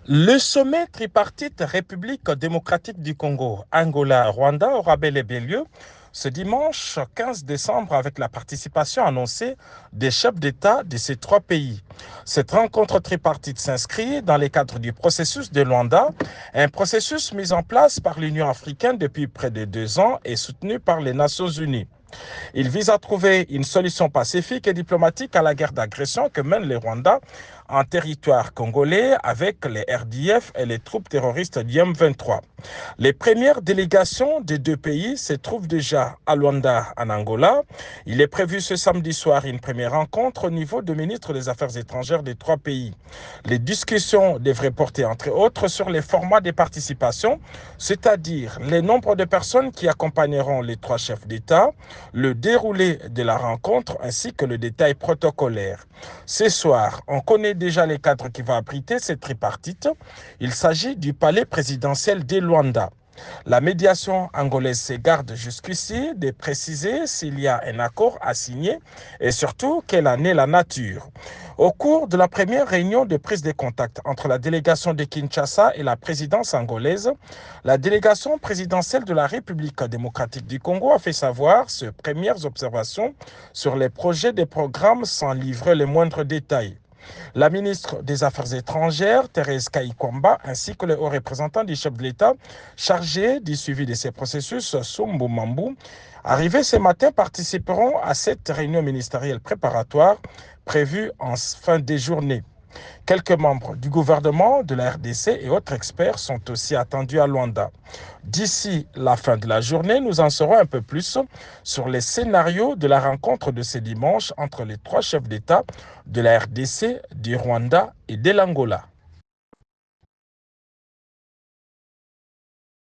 Le sommet tripartite République démocratique du Congo, Angola, Rwanda aura bel et bien lieu ce dimanche 15 décembre avec la participation annoncée des chefs d'État de ces trois pays. Cette rencontre tripartite s'inscrit dans le cadre du processus de Luanda, un processus mis en place par l'Union africaine depuis près de 2 ans et soutenu par les Nations unies. Il vise à trouver une solution pacifique et diplomatique à la guerre d'agression que mène le Rwanda en territoire congolais avec les RDF et les troupes terroristes d'IM-23. Les premières délégations des deux pays se trouvent déjà à Luanda, en Angola. Il est prévu ce samedi soir une première rencontre au niveau du ministre des Affaires étrangères des trois pays. Les discussions devraient porter entre autres sur les formats de participation, c'est-à-dire le nombre de personnes qui accompagneront les trois chefs d'État, le déroulé de la rencontre ainsi que le détail protocolaire. Ce soir, on connaît déjà les cadres qui vont abriter cette tripartite. Il s'agit du palais présidentiel de Luanda. La médiation angolaise se garde jusqu'ici de préciser s'il y a un accord à signer et surtout quelle en est la nature. Au cours de la première réunion de prise de contact entre la délégation de Kinshasa et la présidence angolaise, la délégation présidentielle de la République démocratique du Congo a fait savoir ses premières observations sur les projets des programmes sans livrer les moindres détails. La ministre des Affaires étrangères, Thérèse Kayikwamba, ainsi que le haut représentant du chef de l'État chargé du suivi de ces processus, Sumbu Mambu, arrivés ce matin, participeront à cette réunion ministérielle préparatoire prévue en fin de journée. Quelques membres du gouvernement, de la RDC et autres experts sont aussi attendus à Luanda. D'ici la fin de la journée, nous en saurons un peu plus sur les scénarios de la rencontre de ce dimanche entre les trois chefs d'État de la RDC, du Rwanda et de l'Angola.